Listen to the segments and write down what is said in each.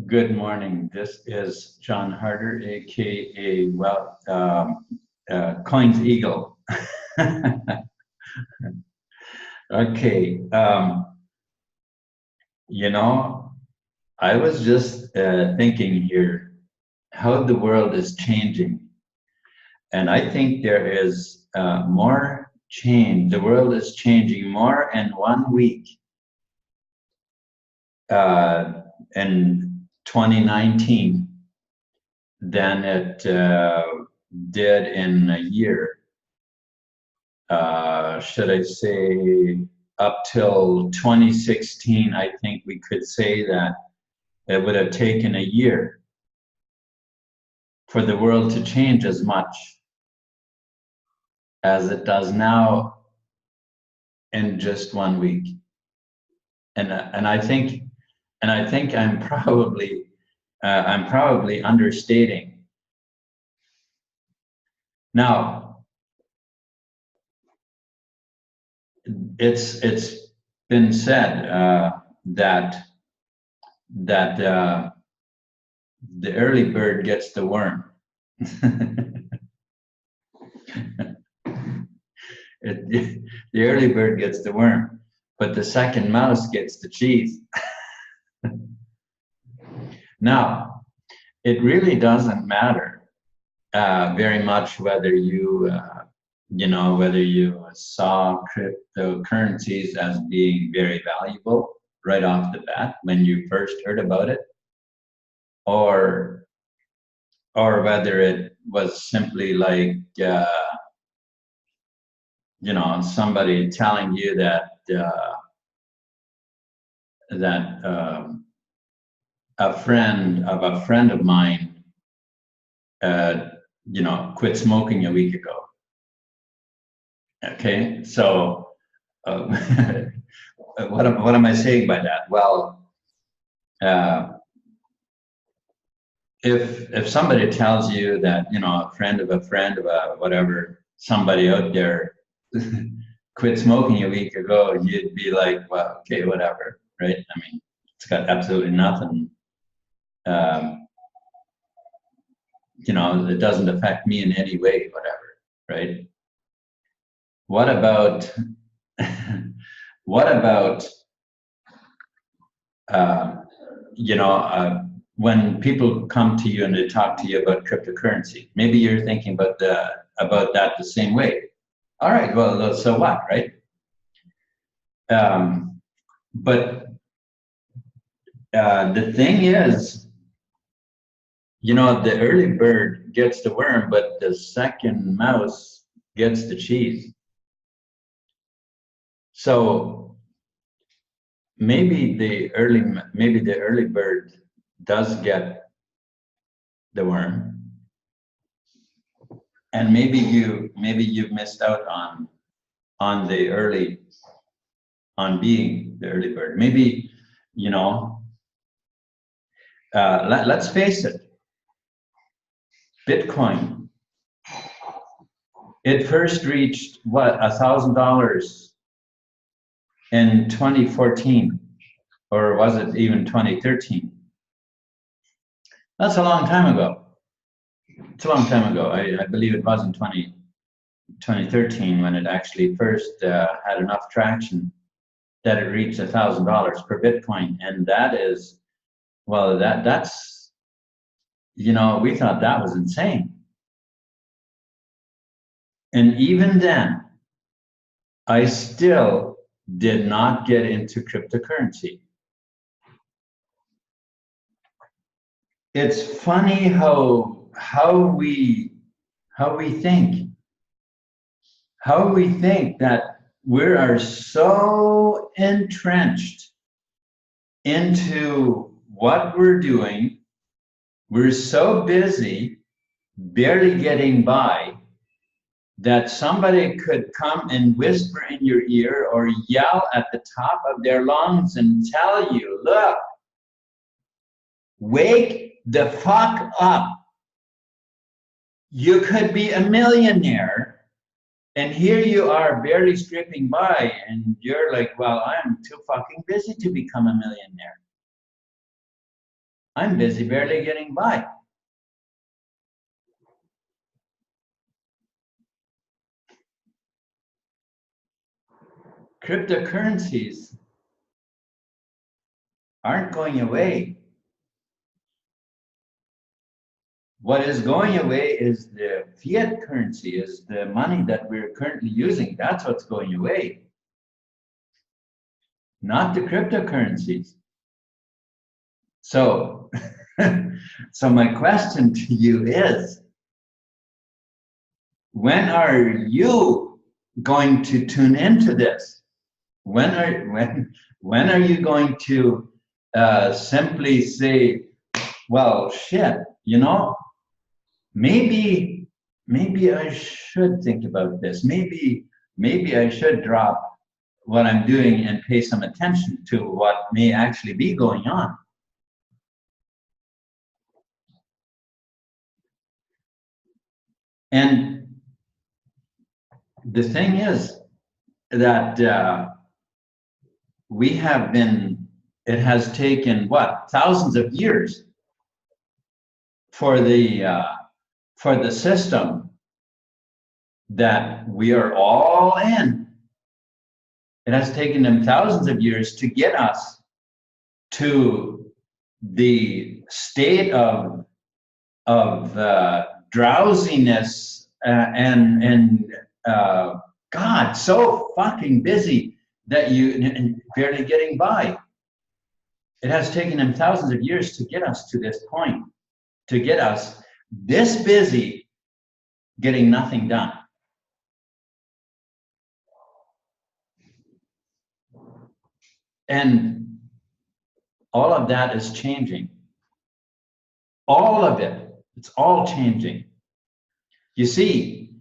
Good morning. This is John Harder, aka Coins Eagle. Okay, you know, I was just thinking here how the world is changing, and I think there is more change. The world is changing more in 1 week in 2019 than it did in a year. Should I say up till 2016, I think we could say that it would have taken a year for the world to change as much as it does now in just 1 week. And I think I'm probably understating. Now, it's been said that the early bird gets the worm. The early bird gets the worm, but the second mouse gets the cheese. Now, it really doesn't matter very much whether whether you saw cryptocurrencies as being very valuable right off the bat when you first heard about it, or whether it was simply like somebody telling you that a friend of mine quit smoking a week ago. Okay, so what am I saying by that? Well, if somebody tells you that a friend of a whatever, somebody out there quit smoking a week ago, you'd be like, well, okay, whatever, right? I mean, it's got absolutely nothing. It doesn't affect me in any way, whatever, right? What about when people come to you and they talk to you about cryptocurrency? Maybe you're thinking about that the same way. All right, well, so what, right? But the thing is, the early bird gets the worm, but the second mouse gets the cheese. So maybe the early bird does get the worm, and maybe you've missed out on being the early bird. Maybe let's face it. Bitcoin, it first reached what, $1,000 in 2014, or was it even 2013? That's a long time ago. It's a long time ago. I believe it was in 2013 when it actually first had enough traction that it reached $1,000 per Bitcoin, and that is, well, that's we thought that was insane. And even then, I still did not get into cryptocurrency. It's funny how we think that we are so entrenched into what we're doing. We're so busy barely getting by that somebody could come and whisper in your ear or yell at the top of their lungs and tell you, look, wake the fuck up. You could be a millionaire, and here you are barely scraping by, and you're like, well, I'm too fucking busy to become a millionaire. I'm busy barely getting by. Cryptocurrencies aren't going away. What is going away is the fiat currency, is the money that we're currently using. That's what's going away, not the cryptocurrencies. So, so my question to you is, when are you going to tune into this? When are you going to simply say, well, shit, you know, maybe I should think about this. Maybe I should drop what I'm doing and pay some attention to what may actually be going on. And the thing is that it has taken what, thousands of years for the system that we are all in. It has taken them thousands of years to get us to the state of drowsiness and God, so fucking busy that you barely getting by. It has taken them thousands of years to get us to this point, to get us this busy getting nothing done. And all of that is changing. All of it. It's all changing. You see,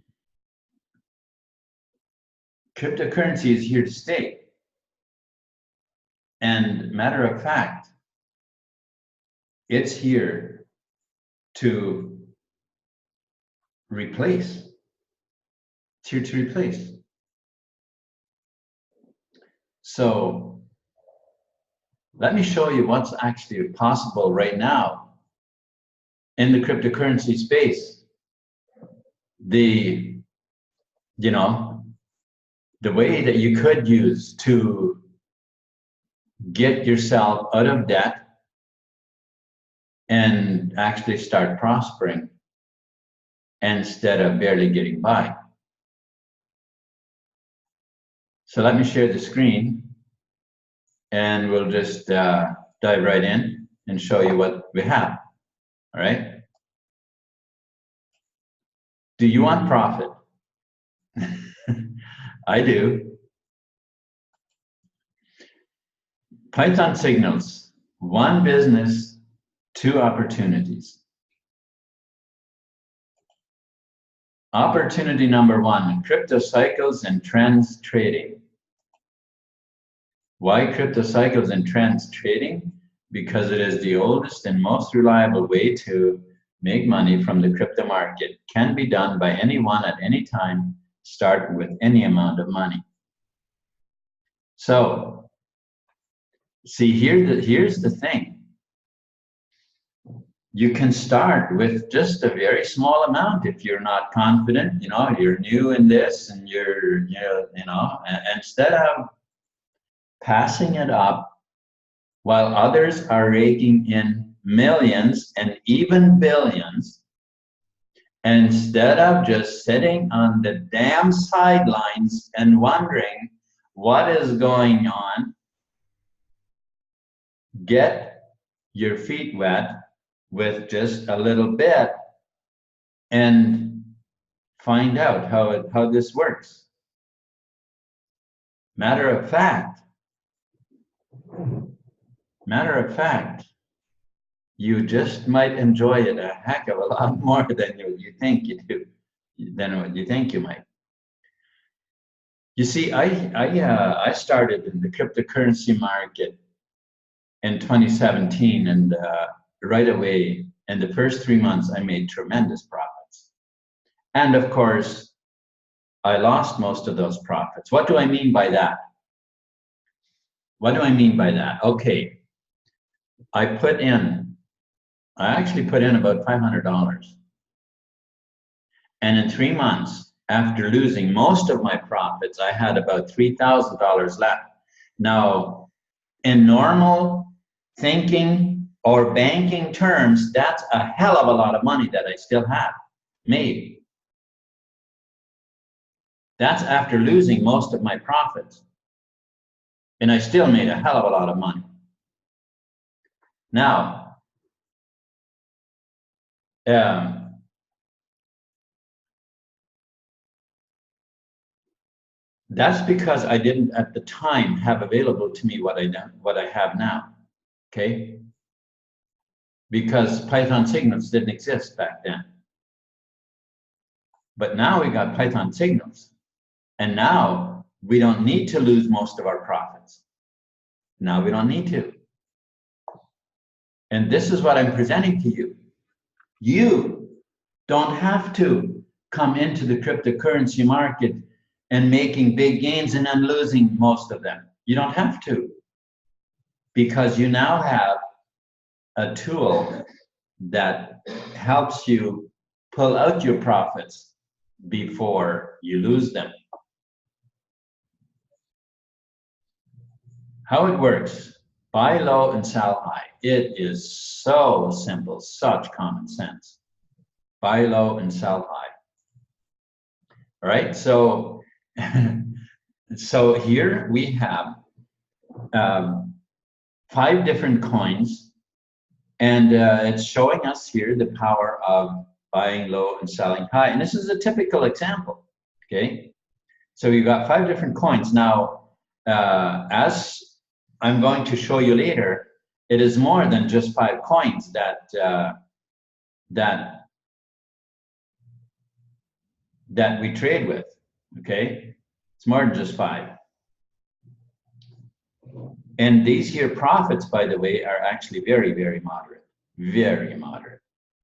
cryptocurrency is here to stay. And matter of fact, it's here to replace. It's here to replace. So let me show you what's actually possible right now in the cryptocurrency space. The way that you could use to get yourself out of debt and actually start prospering instead of barely getting by. So let me share the screen and we'll just dive right in and show you what we have. All right. Do you want profit? I do. Python signals, one business, two opportunities. Opportunity number one, crypto cycles and trends trading. Why crypto cycles and trends trading? Because it is the oldest and most reliable way to make money from the crypto market. Can be done by anyone at any time, start with any amount of money. So, see, here's the thing. You can start with just a very small amount if you're not confident, you're new in this and instead of passing it up while others are raking in millions and even billions, instead of just sitting on the damn sidelines and wondering what is going on, get your feet wet with just a little bit and find out how this works. Matter of fact, you just might enjoy it a heck of a lot more than you think you do, than what you think you might. You see, I started in the cryptocurrency market in 2017, and right away, in the first 3 months, I made tremendous profits. And of course, I lost most of those profits. What do I mean by that? Okay, I put in I actually put in about $500. And in 3 months, after losing most of my profits, I had about $3,000 left. Now, in normal thinking or banking terms, that's a hell of a lot of money that I still have made. That's after losing most of my profits. And I still made a hell of a lot of money. Now, that's because I didn't at the time have available to me what I have now, okay? Because Python signals didn't exist back then. But now we got Python signals. And now we don't need to lose most of our profits. Now we don't need to. And this is what I'm presenting to you. You don't have to come into the cryptocurrency market and making big gains and then losing most of them. You don't have to, because you now have a tool that helps you pull out your profits before you lose them. How it works: buy low and sell high. It is so simple, such common sense. Buy low and sell high. All right, so so here we have 5 different coins, and it's showing us here the power of buying low and selling high. And this is a typical example, okay? So you've got 5 different coins. Now, as I'm going to show you later, it is more than just 5 coins that we trade with, okay? It's more than just 5. And these here profits, by the way, are actually very, very moderate,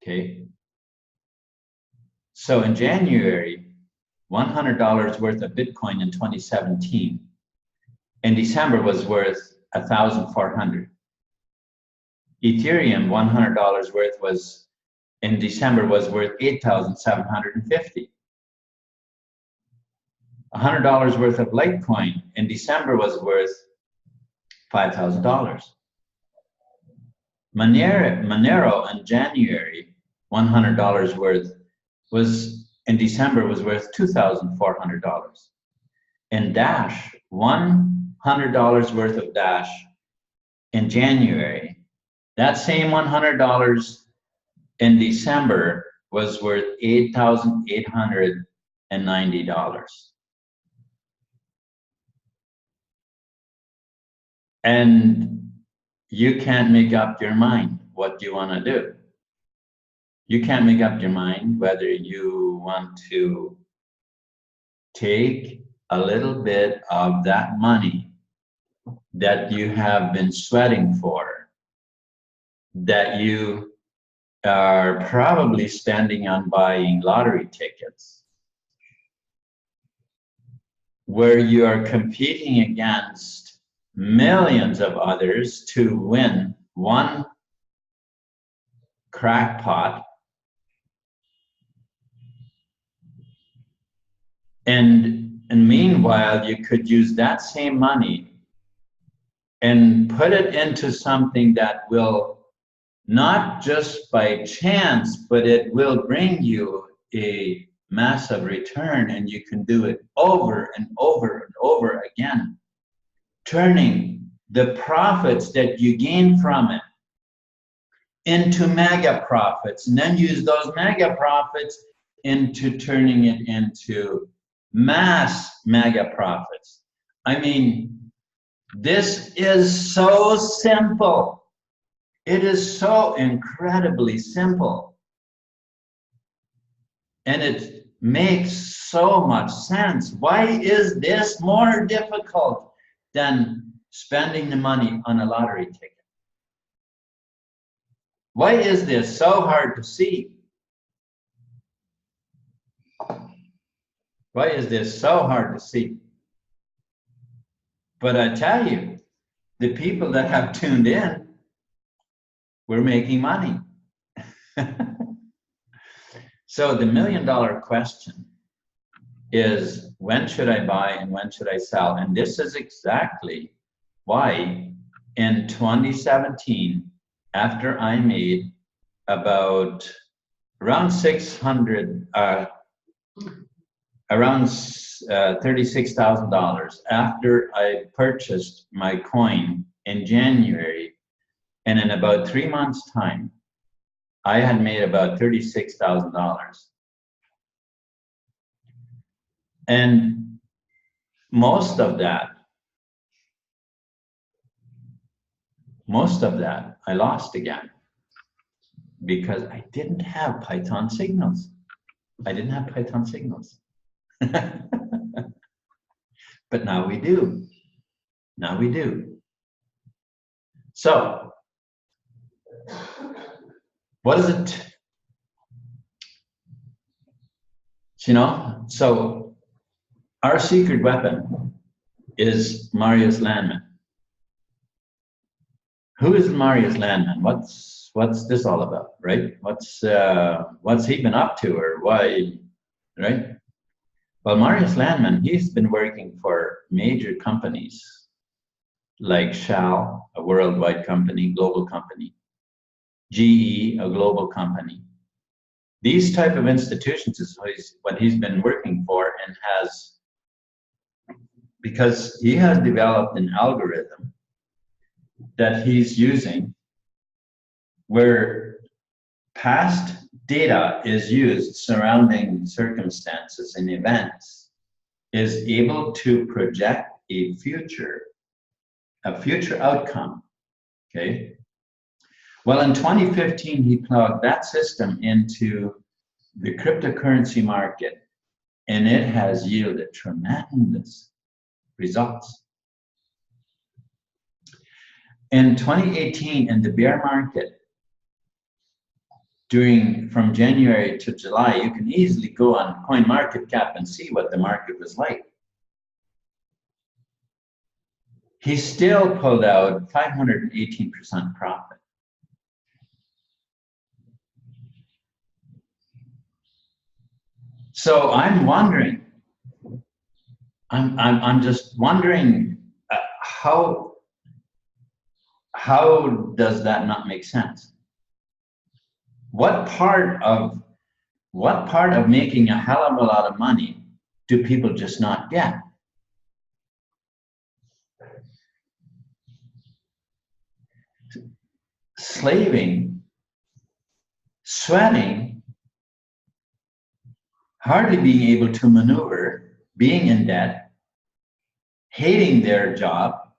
okay? So in January, $100 worth of Bitcoin in 2017, in December was worth 1,400. Ethereum, $100 worth was, in December was worth 8,750. $100 worth of Litecoin in December was worth $5,000. Monero in January, $100 worth was, in December was worth $2,400. And Dash, $100 worth of Dash in January, that same $100 in December was worth $8,890. And you can't make up your mind what you want to do. You can't make up your mind whether you want to take a little bit of that money that you have been sweating for, that you are probably spending on buying lottery tickets, where you are competing against millions of others to win one crackpot, and meanwhile you could use that same money and put it into something that will, not just by chance, but it will bring you a massive return, and you can do it over and over and over again, turning the profits that you gain from it into mega profits, and then use those mega profits into turning it into mass mega profits. I mean, this is so simple. It is so incredibly simple. And it makes so much sense. Why is this more difficult than spending the money on a lottery ticket? Why is this so hard to see? Why is this so hard to see? But I tell you, the people that have tuned in, we're making money. So the million-dollar question is, when should I buy and when should I sell? And this is exactly why in 2017, after I made about around 600, around $36,000 after I purchased my coin in January, and in about 3 months' time, I had made about $36,000. And most of that I lost again because I didn't have Python signals. I didn't have Python signals. But now we do. Now we do. So, what is it? You know, so our secret weapon is Marius Landman. Who is Marius Landman? What's this all about, right? What's he been up to, or why, right? Well, Marius Landman, he's been working for major companies like Shell, a worldwide company, global company, GE, a global company. These type of institutions is what he's been working for, and because he has developed an algorithm that he's using where past data is used surrounding circumstances and events, is able to project a future outcome, okay? Well, in 2015, he plugged that system into the cryptocurrency market, and it has yielded tremendous results. In 2018, in the bear market, from January to July, you can easily go on CoinMarketCap and see what the market was like. He still pulled out 518% profit. So I'm wondering, I'm just wondering how does that not make sense? What part of making a hell of a lot of money do people just not get? Slaving, sweating, hardly being able to maneuver, being in debt, hating their job,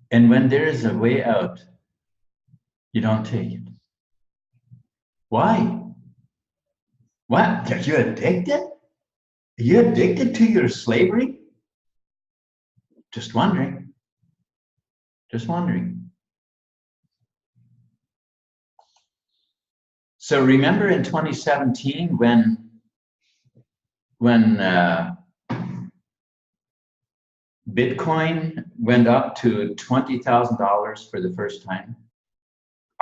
and when there is a way out, you don't take it. Why? What? Are you addicted? Are you addicted to your slavery? Just wondering. Just wondering. So remember in 2017 when Bitcoin went up to $20,000 for the first time?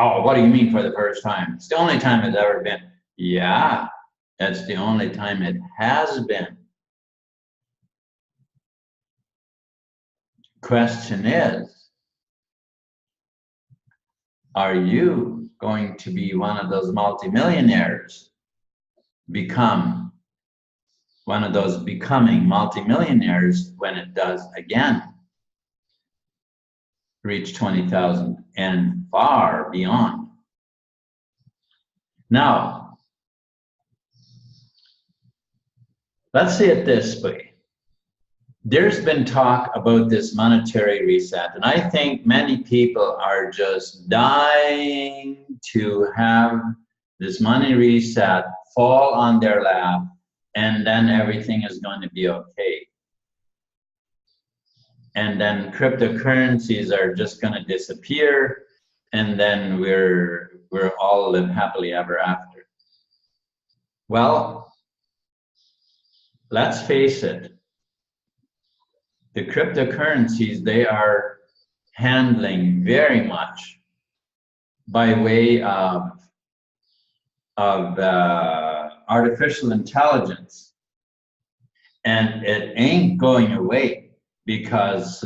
Oh, what do you mean for the first time? It's the only time it's ever been. Yeah, that's the only time it has been. Question is, are you going to be one of those multimillionaires? Become one of those becoming multimillionaires when it does again reach 20,000 and far beyond. Now, let's say it this way. There's been talk about this monetary reset, and I think many people are just dying to have this money reset fall on their lap, and then everything is going to be okay. And then cryptocurrencies are just going to disappear, and then we're all live happily ever after. Well, let's face it. The cryptocurrencies, they are handling very much by way of artificial intelligence, and it ain't going away because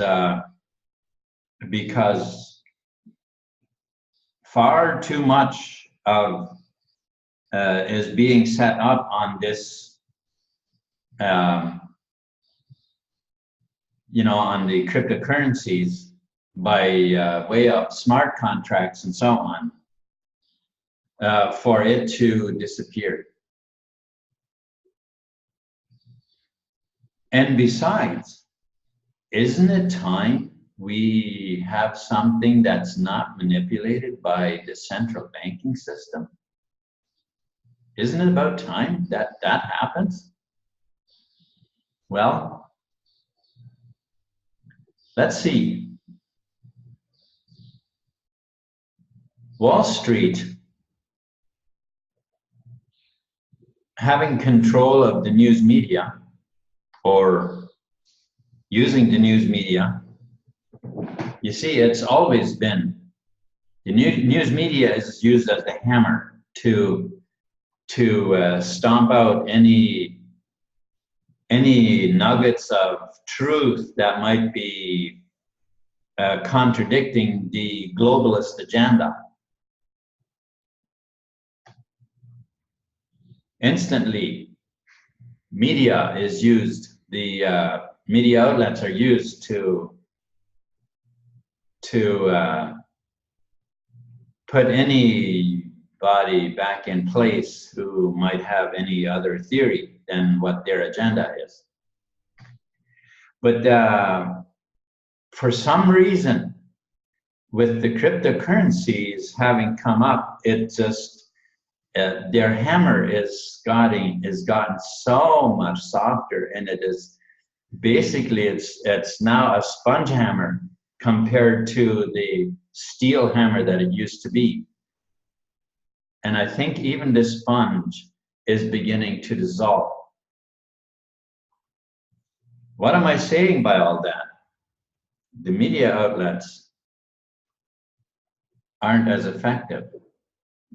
far too much of is being set up on this, you know, on the cryptocurrencies by way of smart contracts and so on, for it to disappear. And besides, isn't it time we have something that's not manipulated by the central banking system? Isn't it about time that that happens? Well, let's see. Wall Street having control of the news media, or using the news media. You see, it's always been, the news media is used as the hammer to stomp out any nuggets of truth that might be contradicting the globalist agenda. Instantly, media is used, the media outlets are used to put anybody back in place who might have any other theory than what their agenda is. But for some reason, with the cryptocurrencies having come up, it just, their hammer is gotten so much softer, and it is basically, it's now a sponge hammer compared to the steel hammer that it used to be. And I think even this sponge is beginning to dissolve. What am I saying by all that? The media outlets aren't as effective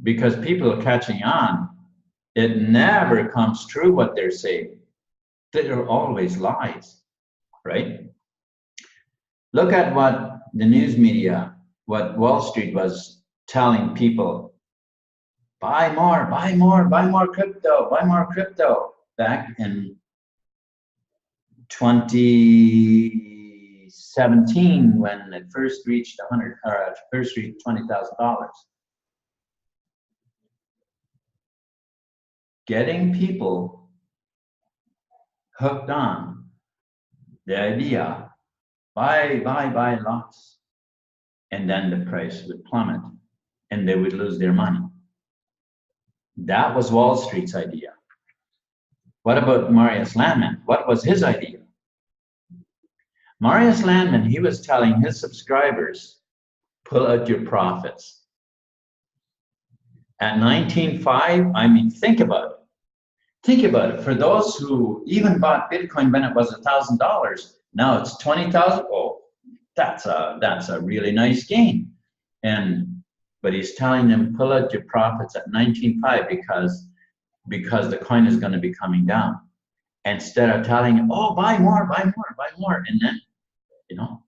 because people are catching on. It never comes true what they're saying. They're always lies, right? Look at what the news media, what Wall Street was telling people: buy more, buy more, buy more crypto, buy more crypto. Back in 2017, when it first reached $20,000. Getting people hooked on the idea, buy lots, and then the price would plummet and they would lose their money. That was Wall Street's idea. What about Marius Landman? What was his idea? Marius Landman, he was telling his subscribers, pull out your profits. At 19.5, I mean, think about it. Think about it. For those who even bought Bitcoin when it was $1,000, now it's 20,000. Oh, that's a really nice gain. But he's telling them, pull out your profits at 19.5 because the coin is going to be coming down. Instead of telling them, oh, buy more, buy more, buy more, and then, you know.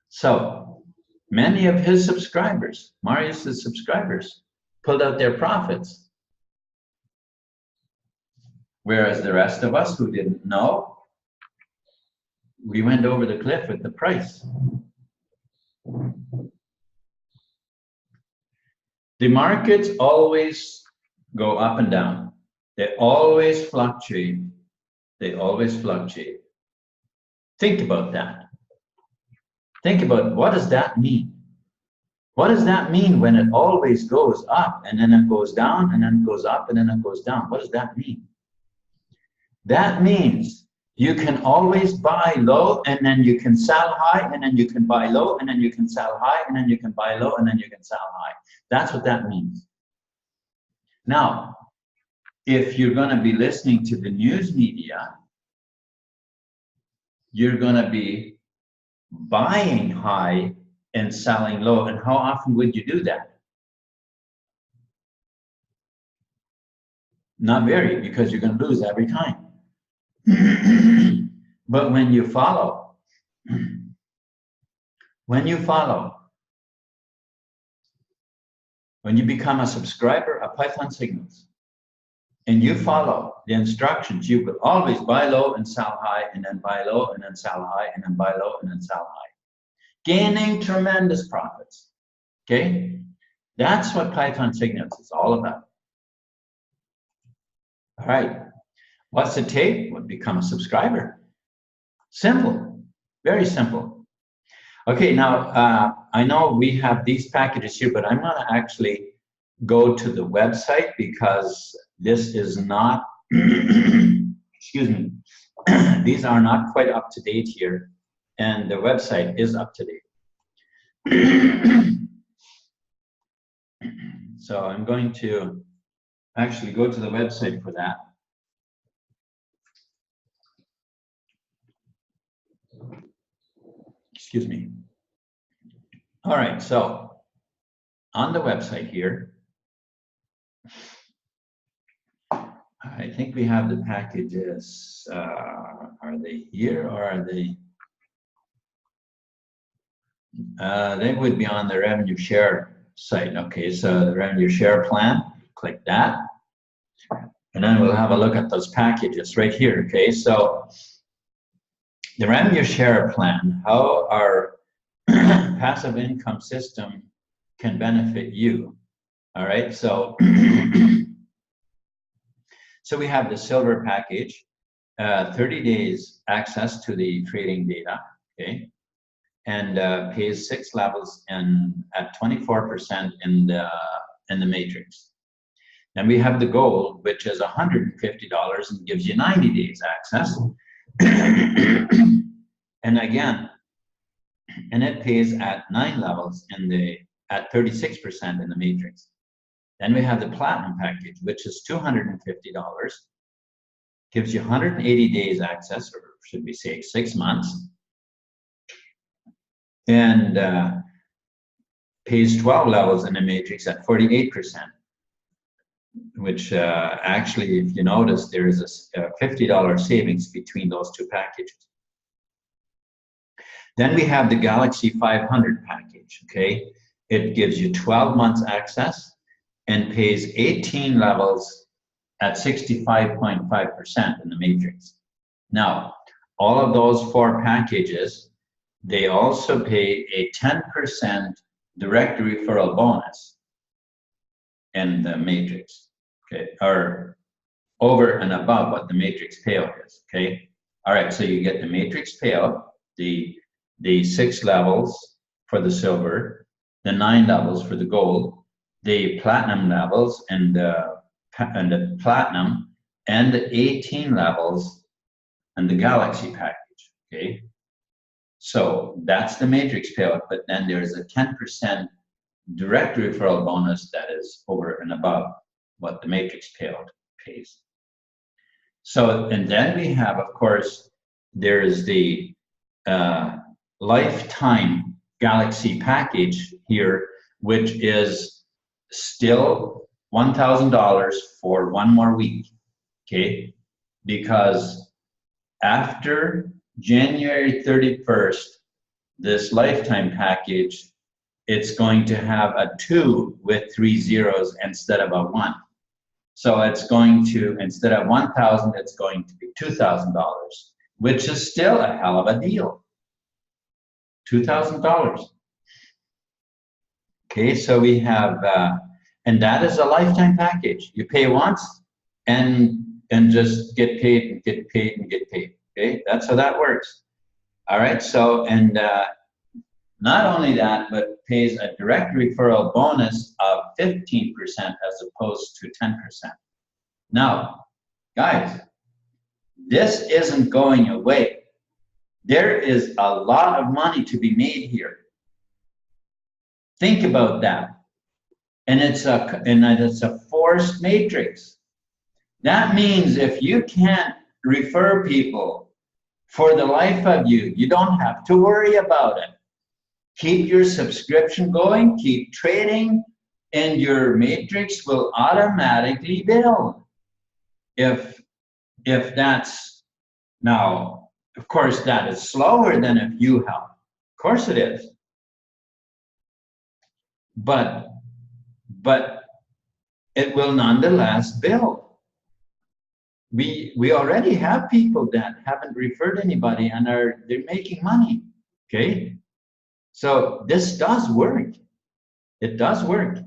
So many of his subscribers, Marius's subscribers, pulled out their profits. Whereas the rest of us who didn't know, we went over the cliff with the price. The markets always go up and down. They always fluctuate. They always fluctuate. Think about that. Think about, what does that mean? What does that mean when it always goes up and then it goes down and then it goes up and then it goes down? What does that mean? That means you can always buy low and then you can sell high, and then you can buy low and then you can sell high, and then you can buy low and then you can sell high. That's what that means. Now, if you're going to be listening to the news media, you're going to be buying high and selling low. And how often would you do that? Not very, because you're going to lose every time. But when you follow, when you become a subscriber of Python Signals, and you follow the instructions, you will always buy low and sell high, and then buy low and then sell high, and then buy low and then sell high, gaining tremendous profits. Okay, that's what Python Signals is all about. All right, what's it take? Well, become a subscriber. Simple, very simple. Okay, now I know we have these packages here, but I'm going to actually go to the website because this is not, excuse me, these are not quite up to date here, and the website is up to date. So I'm going to actually go to the website for that. Excuse me. All right, so on the website here, I think we have the packages. Are they here or are they? They would be on the revenue share site. Okay, so the revenue share plan, click that. And then we'll have a look at those packages right here. Okay, so the revenue share plan, how our passive income system can benefit you. All right, so so we have the silver package, 30 days access to the trading data, okay, and pays 6 levels and at 24% in the matrix. Then we have the gold, which is $150 and gives you 90 days access. And again, and it pays at 9 levels at 36% in the matrix. Then we have the platinum package, which is $250, gives you 180 days access, or should we say 6 months, and pays 12 levels in the matrix at 48%, which actually, if you notice, there is a $50 savings between those two packages. Then we have the Galaxy 500 package, okay? It gives you 12 months access and pays 18 levels at 65.5% in the matrix. Now, all of those 4 packages, they also pay a 10% direct referral bonus in the matrix, okay? Or over and above what the matrix payout is, okay? All right, so you get the matrix payout, the 6 levels for the silver, the 9 levels for the gold, the platinum levels and the platinum, and the 18 levels and the Galaxy package, okay? So that's the matrix payout, but then there's a 10% direct referral bonus that is over and above what the matrix payout pays. So, and then we have, of course, there is the lifetime Galaxy package here, which is still $1,000 for 1 more week, okay? Because after January 31st, this lifetime package, it's going to have a 2 with 3 zeros instead of a 1. So it's going to, instead of 1,000, it's going to be $2,000, which is still a hell of a deal. $2,000. Okay, so we have, and that is a lifetime package. You pay once and just get paid and get paid and get paid. Okay, that's how that works. All right, so, and not only that, but pays a direct referral bonus of 15% as opposed to 10%. Now, guys, this isn't going away. There is a lot of money to be made here. Think about that. And it's a forced matrix. That means if you can't refer people for the life of you, you don't have to worry about it. Keep your subscription going, keep trading, and your matrix will automatically build. If that's, now, of course, that is slower than if you help. Of course it is. But it will nonetheless build. We already have people that haven't referred anybody and they're making money. Okay, so this does work. It does work.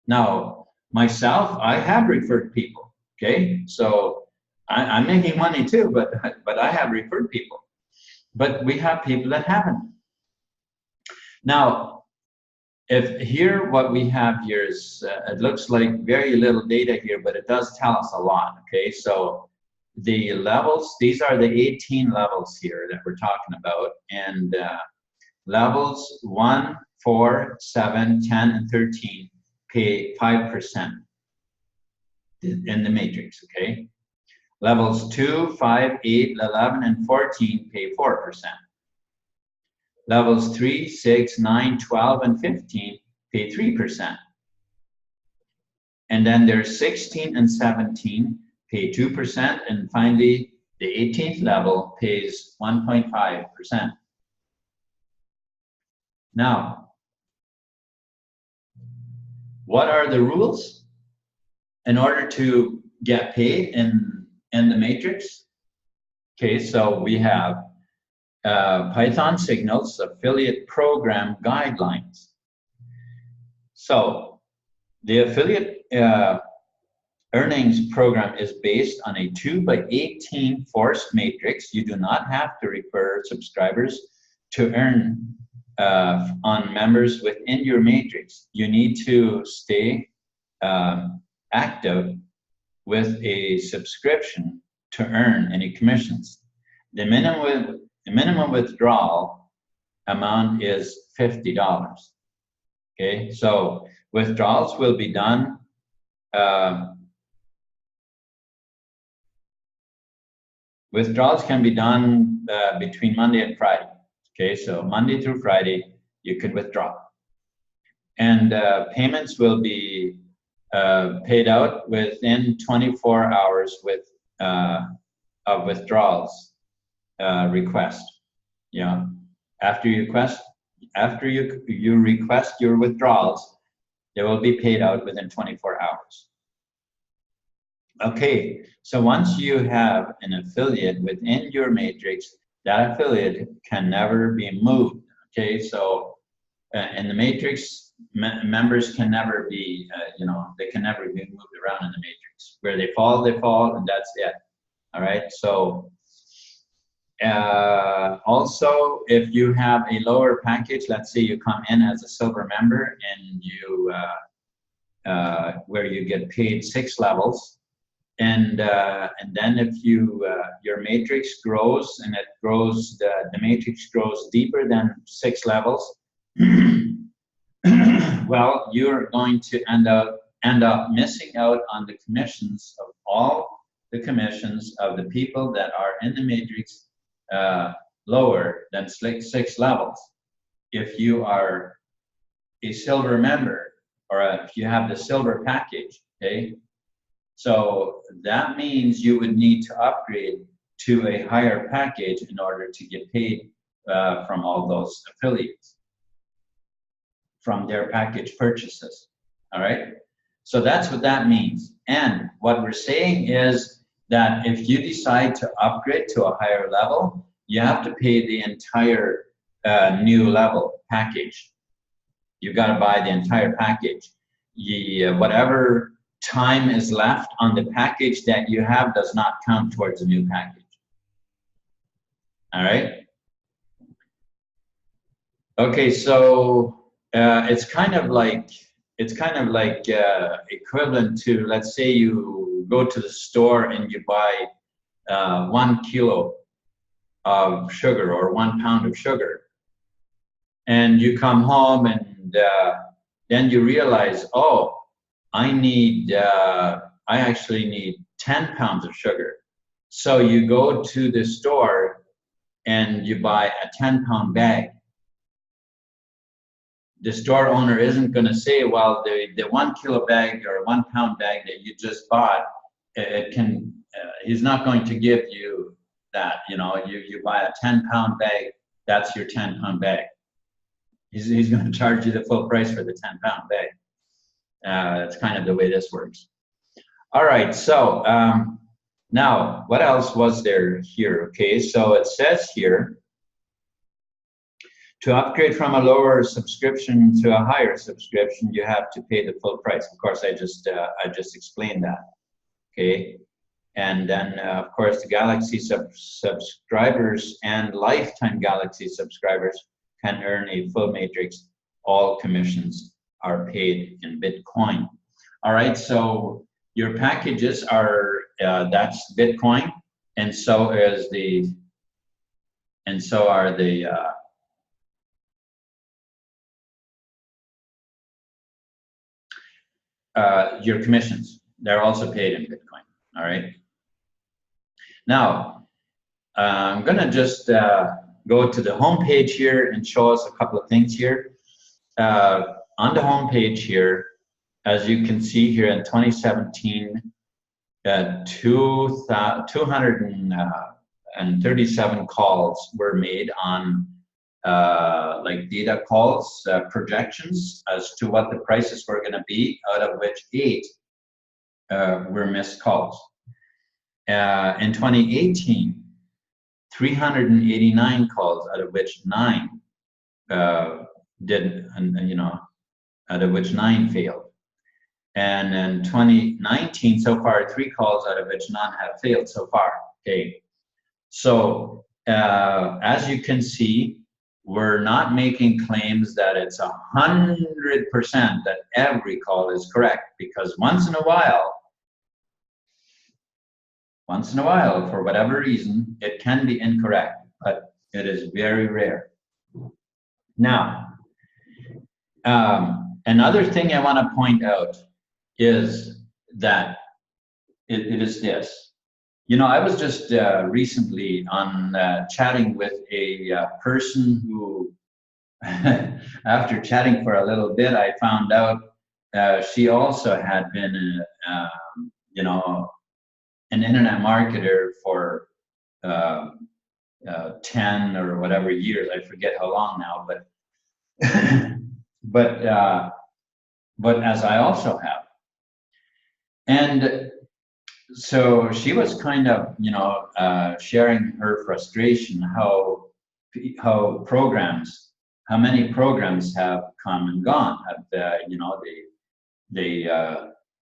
Now, myself, I have referred people. Okay, so I'm making money too, but I have referred people. But we have people that haven't. Now, if here, what we have here is, it looks like very little data here, but it does tell us a lot, okay? So the levels, these are the 18 levels here that we're talking about, and levels 1, 4, 7, 10, and 13 pay 5% in the matrix, okay? Levels 2, 5, 8, 11, and 14 pay 4%. Levels 3, 6, 9, 12, and 15 pay 3%. And then there's 16 and 17 pay 2%. And finally, the 18th level pays 1.5%. Now, what are the rules in order to get paid in the matrix? Okay, so we have Python signals, affiliate program guidelines. So the affiliate earnings program is based on a 2x18 forced matrix. You do not have to refer subscribers to earn on members within your matrix. You need to stay active with a subscription to earn any commissions. The minimum withdrawal amount is $50. Okay, so withdrawals will be done withdrawals can be done between Monday and Friday. Okay, so Monday through Friday you could withdraw, and payments will be paid out within 24 hours of withdrawals request. Yeah, after you request your withdrawals, they will be paid out within 24 hours. Okay, so once you have an affiliate within your matrix, that affiliate can never be moved. Okay, so in the matrix, members can never be, they can never be moved around in the matrix. Where they fall, and that's it. All right, so also, if you have a lower package, let's say you come in as a silver member and you where you get paid 6 levels, and then if your matrix grows and it grows, the matrix grows deeper than 6 levels, well, you're going to end up missing out on the commissions of all the commissions of the people that are in the matrix lower than 6 levels. If you are a silver member, or if you have the silver package, okay, so that means you would need to upgrade to a higher package in order to get paid from all those affiliates, from their package purchases. All right, so that's what that means. And what we're saying is that if you decide to upgrade to a higher level, you have to pay the entire new level package. You got to buy the entire package. Whatever time is left on the package that you have does not count towards a new package. All right. Okay, so it's kind of like equivalent to, let's say you go to the store and you buy 1 kilo of sugar or 1 pound of sugar, and you come home and then you realize, oh, I actually need 10 pounds of sugar. So you go to the store and you buy a 10-pound bag. the store owner isn't going to say, well, the 1 kilo bag or 1 pound bag that you just bought, it can, he's not going to give you that. You know, you buy a 10-pound bag, that's your 10-pound bag. He's going to charge you the full price for the 10-pound bag. That's kind of the way this works. All right, so now what else was there here? Okay, so it says here, to upgrade from a lower subscription to a higher subscription, you have to pay the full price. Of course, I just explained that. Okay, and then of course the Galaxy subscribers and lifetime Galaxy subscribers can earn a full matrix. All commissions are paid in Bitcoin. All right, so your packages are that's Bitcoin, and so is the, and so are the your commissions. They're also paid in Bitcoin. All right. Now, I'm gonna just go to the home page here and show us a couple of things here. On the home page here, as you can see here in 2017, 237 calls were made on like data calls, projections as to what the prices were going to be, out of which 8 were missed calls. In 2018, 389 calls, out of which 9 did, and you know, out of which 9 failed. And in 2019, so far, 3 calls, out of which none have failed so far. Okay, so as you can see, we're not making claims that it's 100% that every call is correct, because once in a while, for whatever reason, it can be incorrect, but it is very rare. Now, another thing I want to point out is that it is this. You know, I was just recently on chatting with a person who, after chatting for a little bit, I found out she also had been, you know, an internet marketer for 10 or whatever years. I forget how long now, but as I also have. And so she was kind of, you know, sharing her frustration, how programs, how many programs have come and gone, have you know,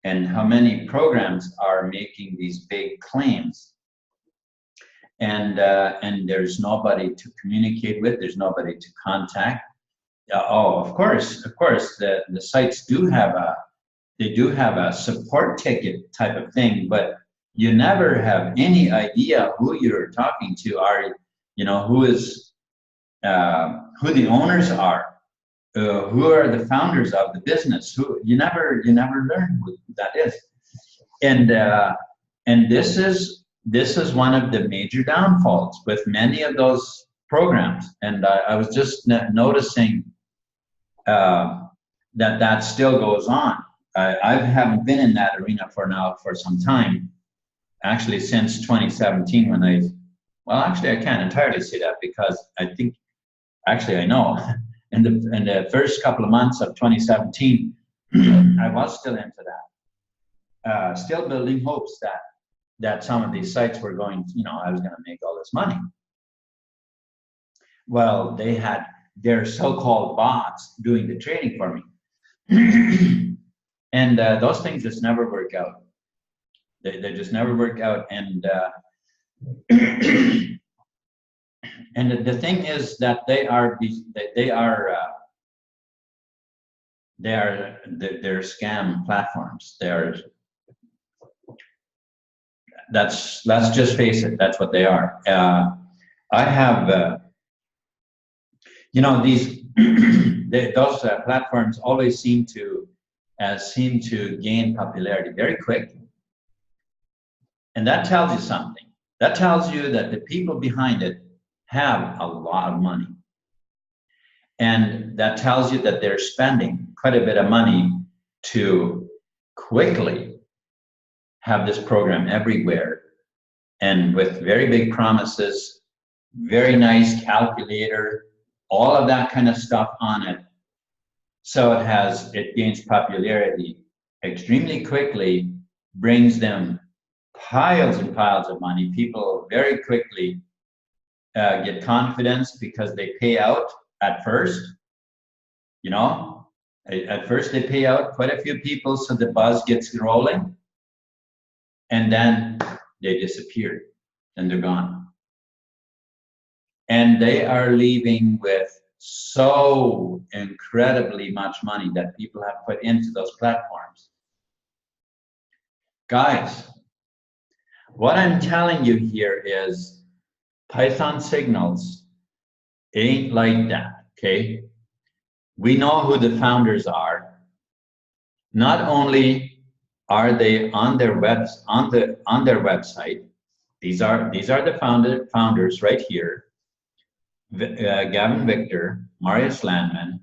and how many programs are making these big claims, and there's nobody to communicate with, there's nobody to contact. Oh, of course, the sites do have a, they do have a support ticket type of thing, but you never have any idea who you're talking to, are, you know, who is, who the owners are, who are the founders of the business, who you never learn who that is. And this is one of the major downfalls with many of those programs. And I was just noticing that still goes on. I haven't been in that arena for some time, actually since 2017, when well, actually I can't entirely say that, because I think, actually I know, in the first couple of months of 2017, I was still into that, still building hopes that some of these sites were going, you know, I was going to make all this money. Well, they had their so-called bots doing the trading for me. And those things just never work out. They just never work out. And and the thing is that they're scam platforms. Let's just face it, that's what they are. I have you know, these those platforms always seem to gain popularity very quickly. And that tells you something. That tells you that the people behind it have a lot of money. And that tells you that they're spending quite a bit of money to quickly have this program everywhere, and with very big promises, very nice calculator, all of that kind of stuff on it. So it gains popularity extremely quickly, brings them piles and piles of money. People very quickly get confidence because they pay out at first, you know, at first they pay out quite a few people so the buzz gets rolling, and then they disappear and they're gone. And they are leaving with so incredibly much money that people have put into those platforms. Guys, what I'm telling you here is Python signals ain't like that, okay? We know who the founders are. Not only are they on their website, these are the founders right here. Gavin Victor, Marius Landman,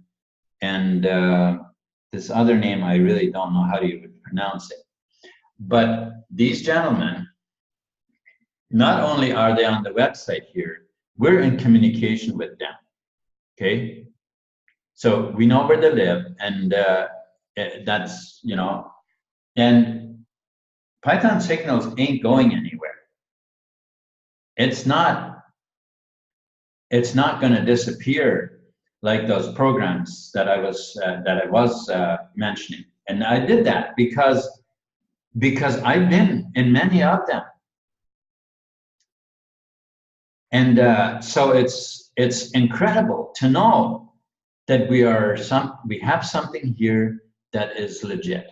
and this other name I really don't know how to even pronounce it. But these gentlemen, not only are they on the website here, we're in communication with them, okay? So we know where they live, and that's, you know, and Python signals ain't going anywhere. It's not going to disappear like those programs that I was mentioning. And I did that because I've been in many of them. And so it's incredible to know that we have something here that is legit.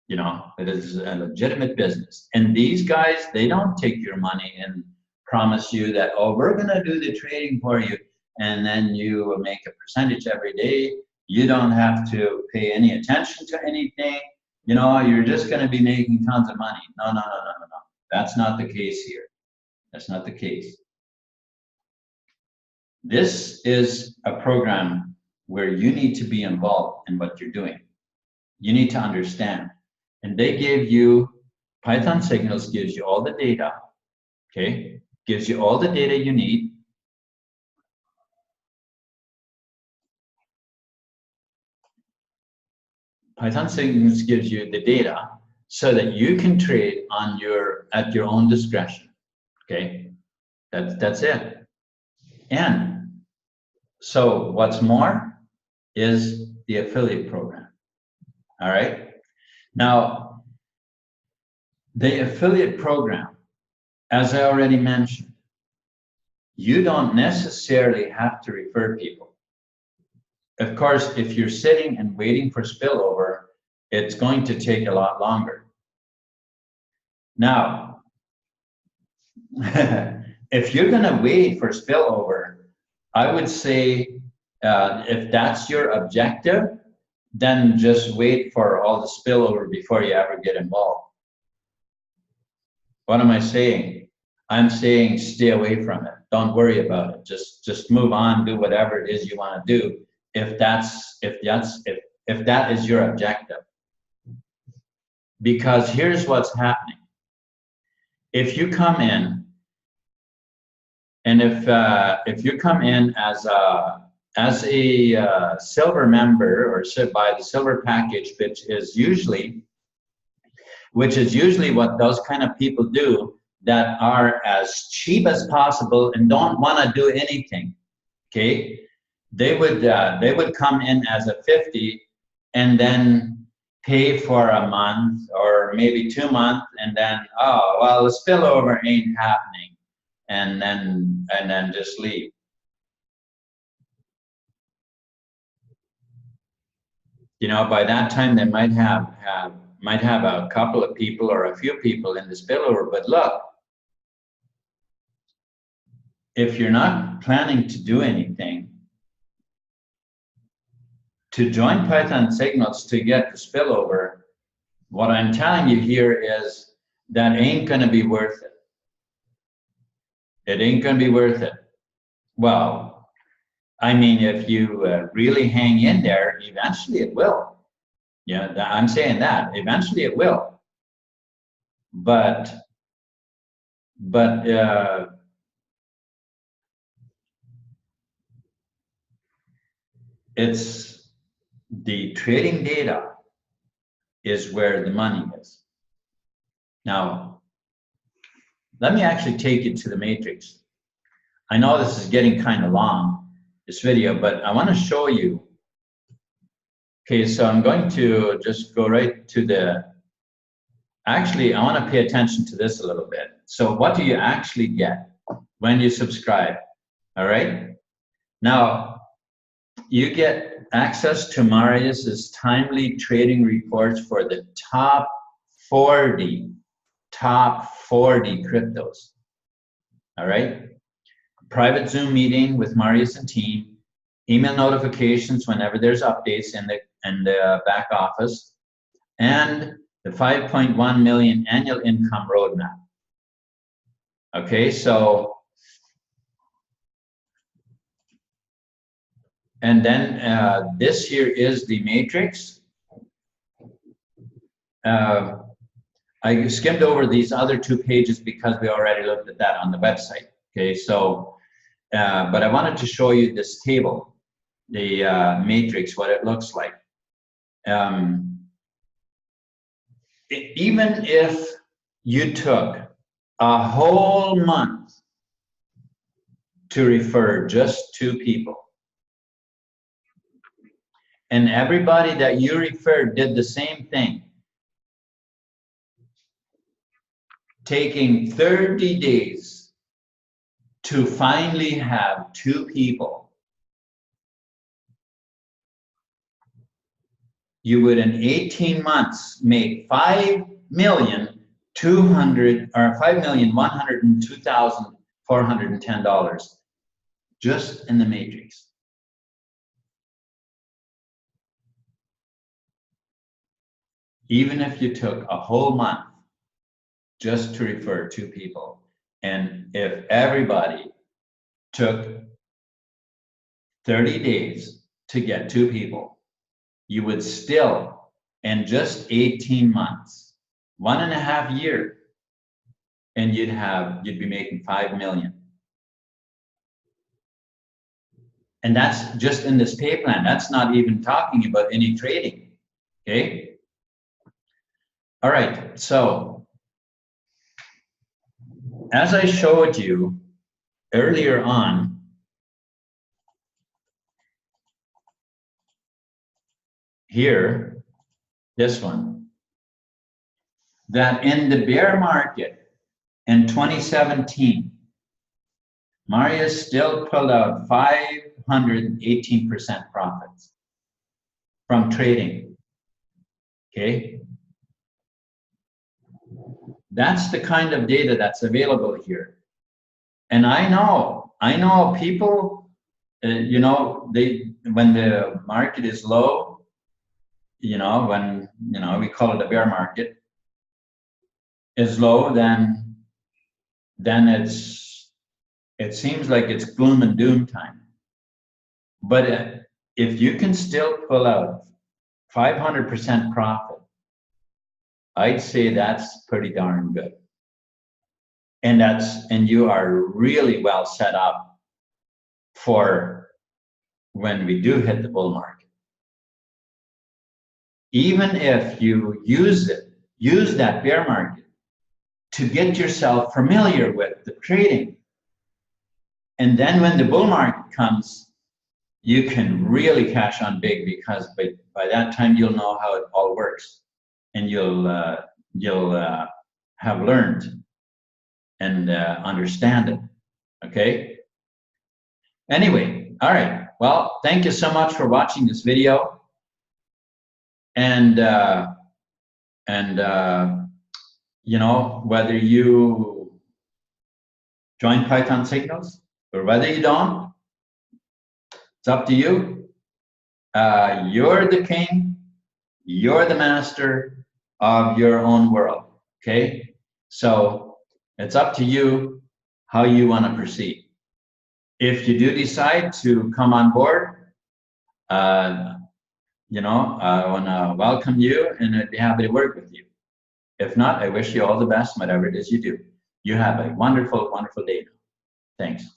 You know, it is a legitimate business. And these guys, they don't take your money and promise you that, oh, we're gonna do the trading for you, and then you make a percentage every day. You don't have to pay any attention to anything. You know, you're just gonna be making tons of money. No. That's not the case here. That's not the case. This is a program where you need to be involved in what you're doing. You need to understand. And they give you, Python Signals gives you all the data, okay? Gives you all the data you need. Python Signals gives you the data so that you can trade at your own discretion, okay? That's it. And so what's more is the affiliate program, all right? Now, the affiliate program, as I already mentioned, you don't necessarily have to refer people. Of course, if you're sitting and waiting for spillover, it's going to take a lot longer. Now, if you're gonna wait for spillover, I would say if that's your objective, then just wait for all the spillover before you ever get involved. What am I saying? I'm saying stay away from it. Don't worry about it. Just move on, do whatever it is you want to do. If that is your objective. Because here's what's happening. If you come in, and if you come in as a silver member or by the silver package, which is usually what those kind of people do, that are as cheap as possible and don't want to do anything, okay? They would come in as a 50 and then pay for a month or maybe 2 months, and then, oh, well, the spillover ain't happening, and then just leave. You know, by that time they might have a couple of people or a few people in the spillover. But look, if you're not planning to do anything, to join Python Signals to get the spillover, what I'm telling you here is that ain't gonna be worth it. It ain't gonna be worth it. Well, I mean, if you really hang in there, eventually it will. Yeah, I'm saying that eventually it will. But it's the trading data is where the money is. Now, let me actually take you to the matrix. I know this is getting kind of long, this video, but I want to show you. Okay, so I'm going to just go right to the, actually, I want to pay attention to this a little bit. So what do you actually get when you subscribe? All right. Now, you get access to Marius's timely trading reports for the top 40 cryptos. All right. Private Zoom meeting with Marius and team, email notifications whenever there's updates in the back office, and the 5.1 million annual income roadmap. Okay, so, and then this here is the matrix. I skimmed over these other 2 pages because we already looked at that on the website. Okay, so, but I wanted to show you this table, the matrix, what it looks like. Even if you took a whole month to refer just 2 people, and everybody that you referred did the same thing, taking 30 days to finally have 2 people, you would in 18 months make $5,102,410 just in the matrix. Even if you took a whole month just to refer 2 people, and if everybody took 30 days to get 2 people, you would still, in just 18 months, 1.5 years, and you'd be making 5 million. And that's just in this pay plan. That's not even talking about any trading. Okay. All right. So as I showed you earlier on, here, this one, that in the bear market in 2017, Marius still pulled out 518% profits from trading. Okay. That's the kind of data that's available here. And I know people, you know, when the market is low, you know, when, you know, we call it a bear market, is low, then it seems like it's gloom and doom time. But if you can still pull out 500% profit, I'd say that's pretty darn good. And you are really well set up for when we do hit the bull market. Even if you use that bear market to get yourself familiar with the trading. And then when the bull market comes, you can really cash on big, because by that time you'll know how it all works, and you'll have learned and understand it. Okay. Anyway, all right. Well, thank you so much for watching this video, and you know, whether you join Python Signals or whether you don't, it's up to you. You're the king, you're the master of your own world, okay? So it's up to you how you want to proceed. If you do decide to come on board, uh, I want to welcome you and I'd be happy to work with you. If not, I wish you all the best, whatever it is you do. You have a wonderful, wonderful day. Thanks.